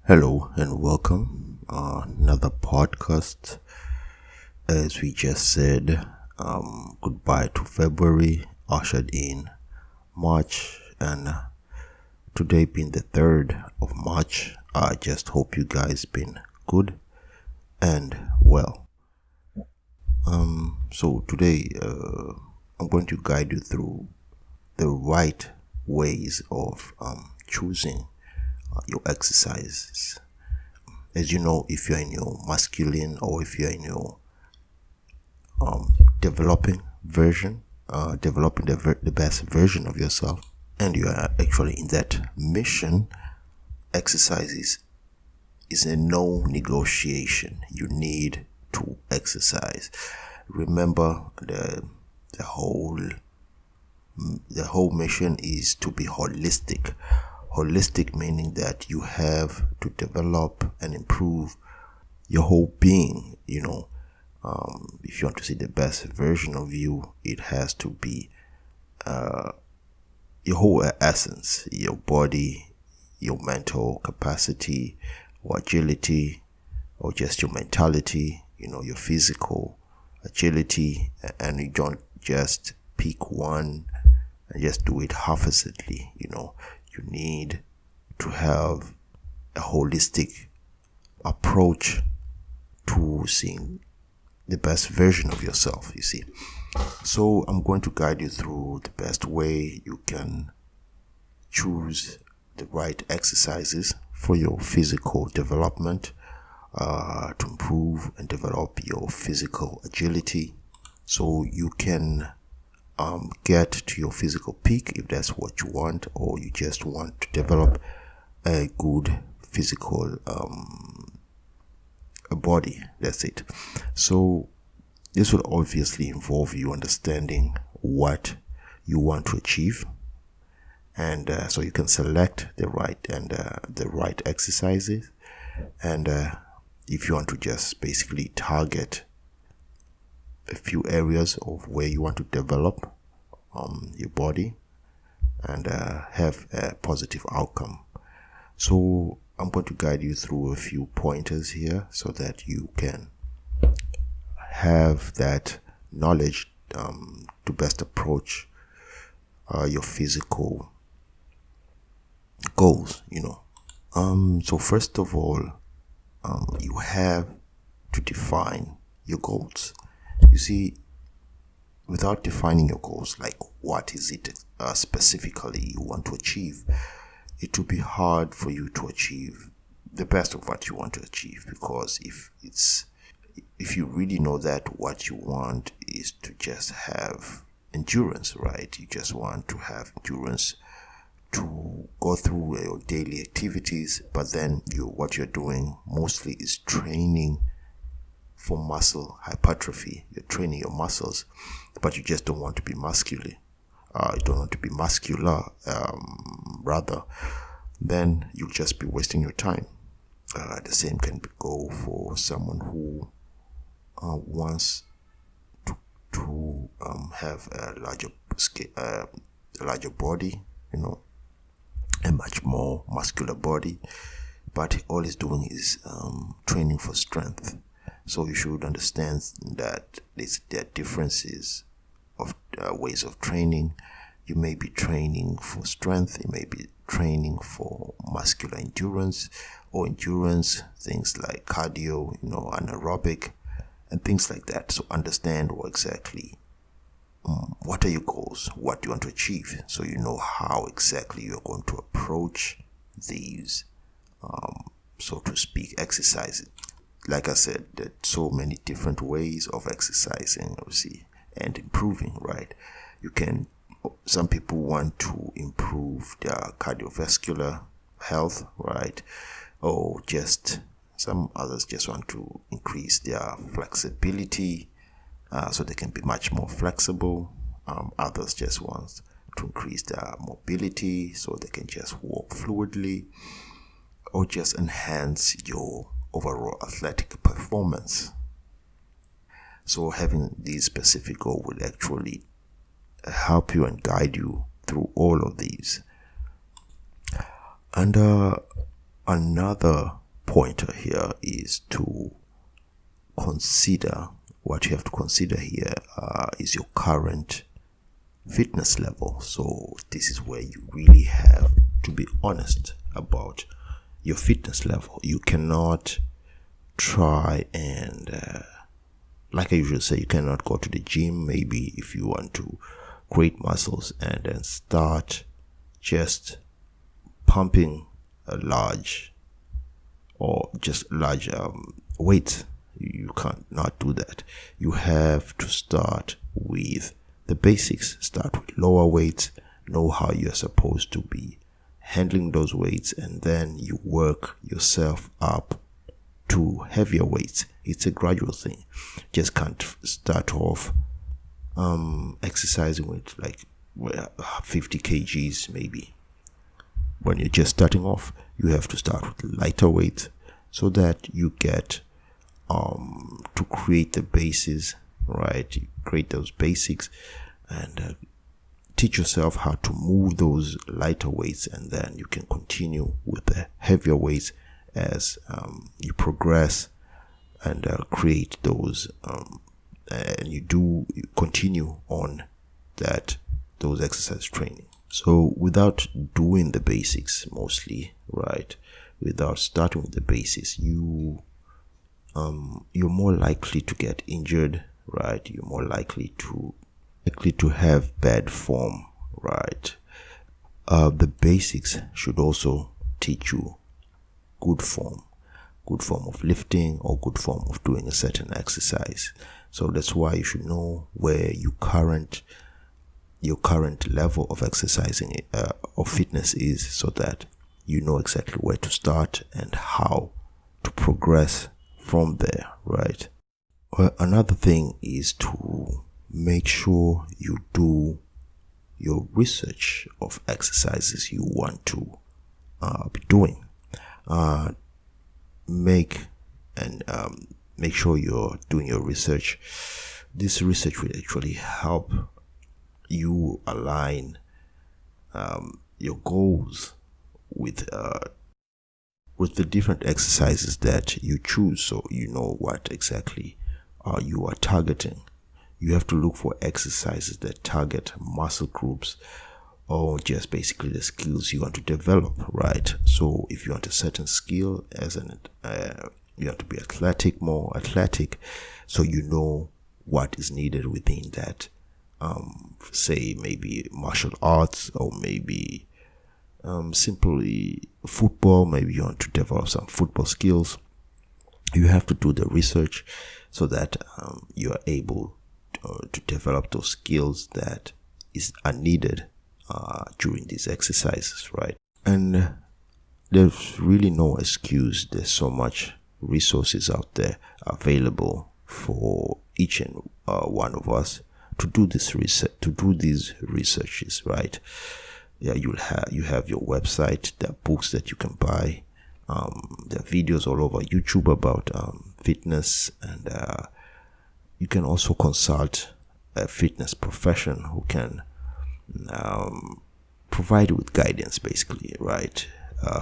Hello and welcome. Another podcast. As we just said, goodbye to February, ushered in March, and today being the 3rd of March, I just hope you guys been good and well. So today, I'm going to guide you through the right ways of choosing your exercises. As you know, if you're in your masculine or if you're in your developing version, developing the best version of yourself, and you are actually in that mission, exercises is a no negotiation. You need to exercise. Remember, the whole mission is to be holistic. Holistic meaning that you have to develop and improve your whole being. If you want to see the best version of you, it has to be your whole essence, your body, your mental capacity or agility, or just your mentality, your physical agility. And you don't just pick one and just do it half-assedly. You need to have a holistic approach to seeing the best version of yourself, you see. So I'm going to guide you through the best way you can choose the right exercises for your physical development, to improve and develop your physical agility, so you can get to your physical peak if that's what you want, or you just want to develop a good physical a body. That's it. So this will obviously involve you understanding what you want to achieve, and so you can select the right exercises. And if you want to just basically target a few areas of where you want to develop your body and have a positive outcome. So I'm going to guide you through a few pointers here so that you can have that knowledge to best approach your physical goals. So first of all, you have to define your goals. You see, without defining your goals, like what is it specifically you want to achieve, it will be hard for you to achieve the best of what you want to achieve. Because if you really know that what you want is to just have endurance, right? You just want to have endurance to go through your daily activities, but then what you're doing mostly is training for muscle hypertrophy. You're training your muscles, but you just don't want to be muscular. You don't want to be muscular, rather. Then you'll just be wasting your time. The same can go for someone who wants to have a larger body, a much more muscular body, but all he's doing is training for strength. So you should understand that there are differences of ways of training. You may be training for strength, you may be training for muscular endurance or endurance, things like cardio, anaerobic and things like that. So understand what are your goals, what do you want to achieve, so you know how exactly you're going to approach these, so to speak, exercises. Like I said, there are so many different ways of exercising, obviously, and improving, right? Some people want to improve their cardiovascular health, right? Or some others just want to increase their flexibility, so they can be much more flexible. Others just want to increase their mobility so they can just walk fluidly, or just enhance your overall athletic performance. So having these specific goals will actually help you and guide you through all of these. And Another pointer here is to consider, what you have to consider here is your current fitness level. So this is where you really have to be honest about your fitness level. You cannot try and like I usually say, you cannot go to the gym maybe if you want to create muscles and then start just pumping a large weight. You can't not do that. You have to start with the basics. Start with lower weights, know how you're supposed to be handling those weights, and then you work yourself up to heavier weights. It's a gradual thing. Just can't start off exercising with like 50 kgs maybe. When you're just starting off, you have to start with lighter weight so that you get to create the basis, right? You create those basics and teach yourself how to move those lighter weights, and then you can continue with the heavier weights as you progress and create those and you continue on those exercise training. So without doing the basics mostly, right, without starting with the basics, you're more likely to get injured, right? You're more likely to have bad form, right? The basics should also teach you good form of lifting or good form of doing a certain exercise. So that's why you should know where your current level of exercising of fitness is, so that you know exactly where to start and how to progress from there, right? Well, another thing is to make sure you do your research of exercises you want to be doing. Make sure you're doing your research. This research will actually help you align your goals with the different exercises that you choose, so you know what exactly you are targeting. You have to look for exercises that target muscle groups or just basically the skills you want to develop, right? So if you want a certain skill, you have to be more athletic, so you know what is needed within that. Say maybe martial arts, or maybe simply football. Maybe you want to develop some football skills. You have to do the research so that you are able to develop those skills that are needed during these exercises, right? And there's really no excuse. There's so much resources out there available for each and one of us to do this research, to do these researches, right? Yeah, you have your website. There are books that you can buy. There are videos all over YouTube about fitness, and you can also consult a fitness professional who can provide you with guidance, basically, right?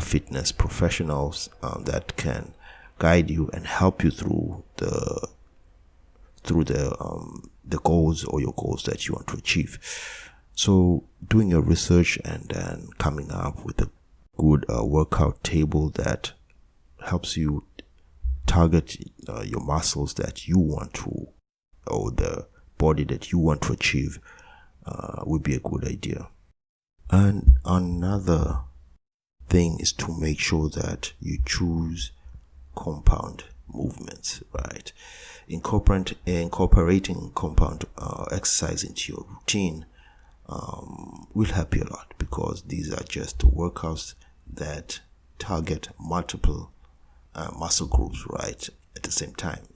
Fitness professionals that can guide you and help you through the goals or your goals that you want to achieve. So doing your research and then coming up with a good workout table that helps you target your muscles that you want to, or the body that you want to achieve, would be a good idea. And another thing is to make sure that you choose compound movements, right? Incorporating compound exercise into your routine will help you a lot, because these are just workouts that target multiple muscle groups, right, at the same time,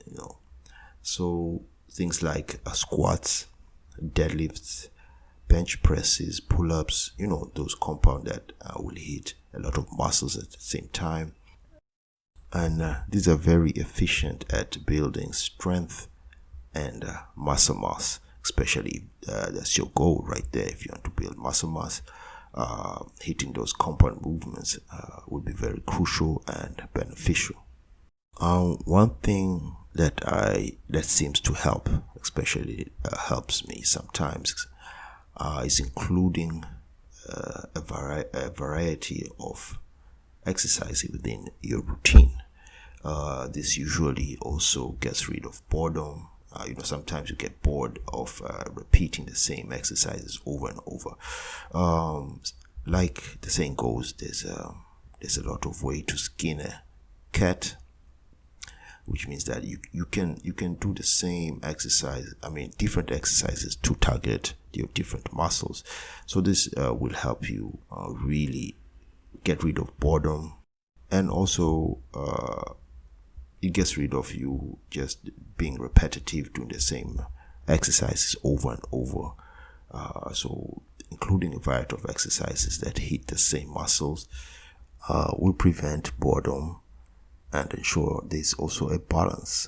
So things like squats, deadlifts, bench presses, pull-ups, those compound that will hit a lot of muscles at the same time. And these are very efficient at building strength and muscle mass, especially that's your goal right there. If you want to build muscle mass, hitting those compound movements would be very crucial and beneficial. One thing that seems to help, especially helps me sometimes, is including a variety of exercise within your routine. This usually also gets rid of boredom. Sometimes you get bored of repeating the same exercises over and over. Like the saying goes, there's a lot of way to skin a cat, which means that you can do the same exercise, different exercises to target your different muscles. So this will help you really get rid of boredom, and also it gets rid of you just being repetitive, doing the same exercises over and over. So including a variety of exercises that hit the same muscles will prevent boredom and ensure there's also a balance,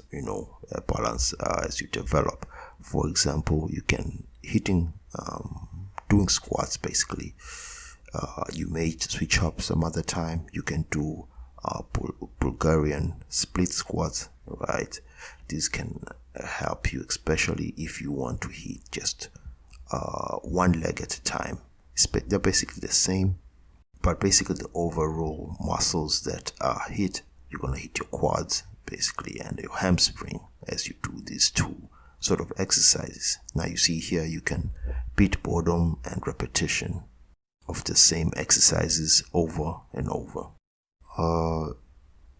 as you develop. For example, you can doing squats basically. You may switch up some other time. You can do Bulgarian split squats, right? This can help you, especially if you want to hit just one leg at a time. They're basically the same, but basically the overall muscles that are hit, you're going to hit your quads basically and your hamstring as you do these two sort of exercises. Now you see here you can beat boredom and repetition of the same exercises over and over.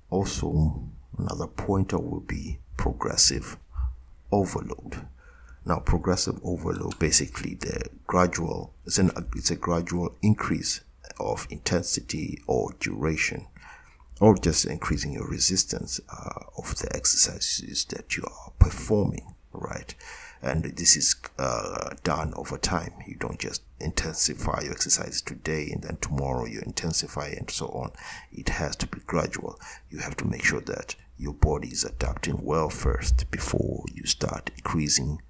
Also, another pointer will be progressive overload. Now, progressive overload, basically it's a gradual increase of intensity or duration, or just increasing your resistance of the exercises that you are performing, right? And this is done over time. You don't just intensify your exercise today and then tomorrow you intensify and so on. It has to be gradual. You have to make sure that your body is adapting well first before you start increasing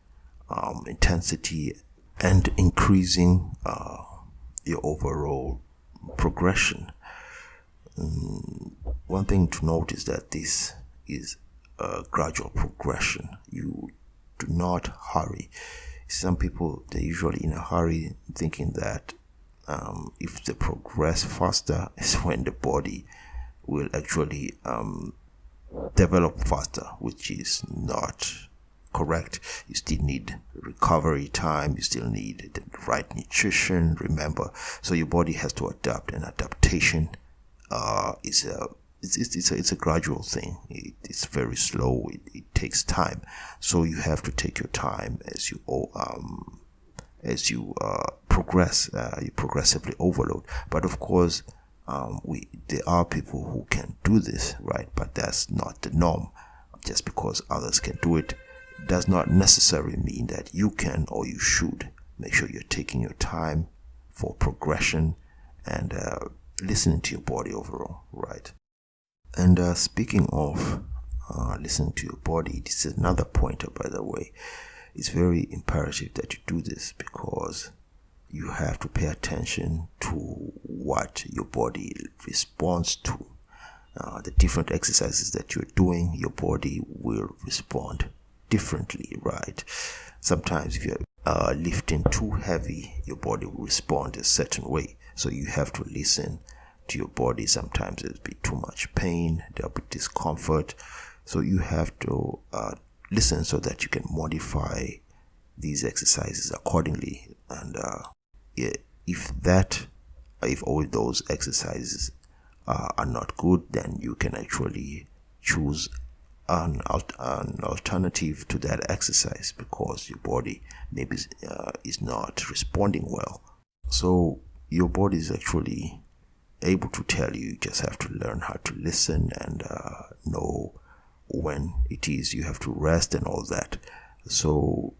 intensity and increasing your overall progression. One thing to note is that this is a gradual progression. You do not hurry. Some people, they're usually in a hurry, thinking that if they progress faster is when the body will actually develop faster, which is not correct. You still need recovery time, you still need the right nutrition, remember. So your body has to adapt, and adaptation is a gradual thing. It's very slow. It takes time. So you have to take your time as you progress. You progressively overload. But of course, there are people who can do this, right? But that's not the norm. Just because others can do it does not necessarily mean that you can or you should. Make sure you're taking your time for progression and listening to your body overall, right? And speaking of listening to your body, this is another pointer, by the way. It's very imperative that you do this because you have to pay attention to what your body responds to. The different exercises that you're doing, your body will respond differently, right? Sometimes if you're lifting too heavy, your body will respond a certain way. So you have to listen to your body. Sometimes there'll be too much pain, there'll be discomfort. So you have to listen so that you can modify these exercises accordingly. And if all those exercises are not good, then you can actually choose an alternative to that exercise because your body maybe is not responding well. So your body is actually able to tell you. You just have to learn how to listen and know when it is you have to rest and all that. So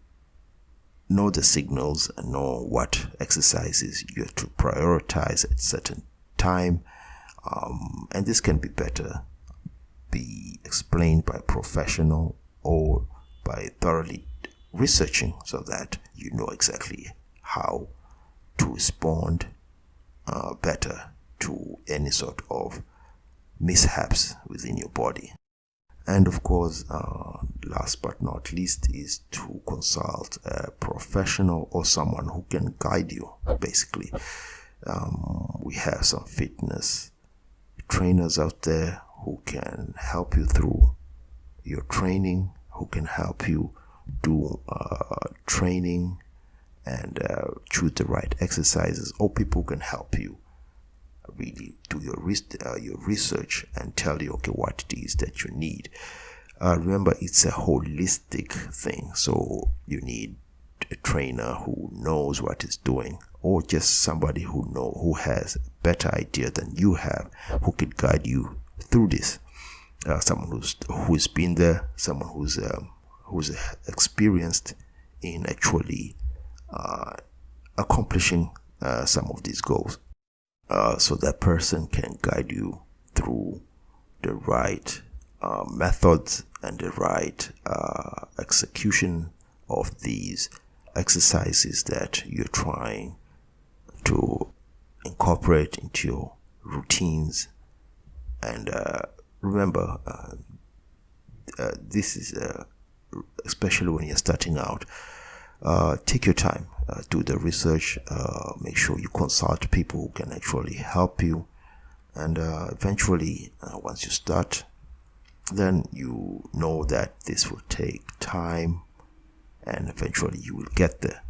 know the signals and know what exercises you have to prioritize at certain time, and this can be explained by a professional or by thoroughly researching so that you know exactly how to respond better to any sort of mishaps within your body. And of course, last but not least, is to consult a professional or someone who can guide you. Basically, we have some fitness trainers out there who can help you through your training, who can help you do training and choose the right exercises, or people can help you really do your research and tell you, okay, what it is that you need. Remember, it's a holistic thing, so you need a trainer who knows what is doing, or just somebody who has a better idea than you have, who can guide you through this. Someone who's been there, someone who's experienced in actually accomplishing some of these goals. So that person can guide you through the right methods and the right execution of these exercises that you're trying to incorporate into your routines. And remember, this is especially when you're starting out, take your time, do the research, make sure you consult people who can actually help you, and eventually once you start, then you know that this will take time and eventually you will get there.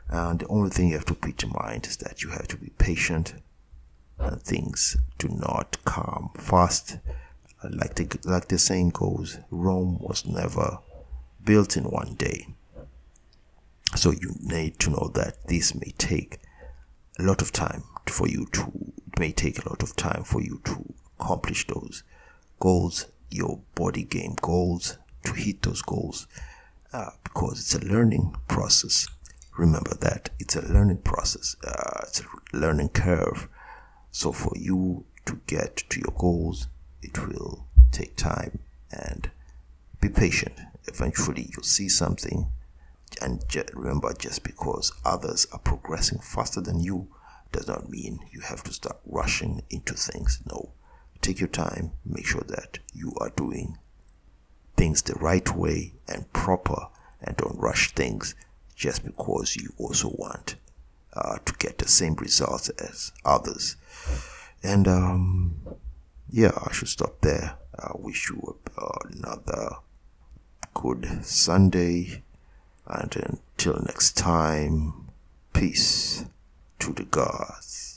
And the only thing you have to keep in mind is that you have to be patient, and things do not come fast. Like the saying goes, Rome was never built in one day. So you need to know that this may take a lot of time for you to accomplish those goals, your body game goals, to hit those goals, because it's a learning process. Remember that it's a learning process. It's a learning curve. So for you to get to your goals, it will take time, and be patient. Eventually you'll see something. And remember, just because others are progressing faster than you does not mean you have to start rushing into things. No, take your time, make sure that you are doing things the right way and proper, and don't rush things just because you also want to get the same results as others. And yeah, I should stop there. I wish you another good Sunday, and until next time, peace to the gods.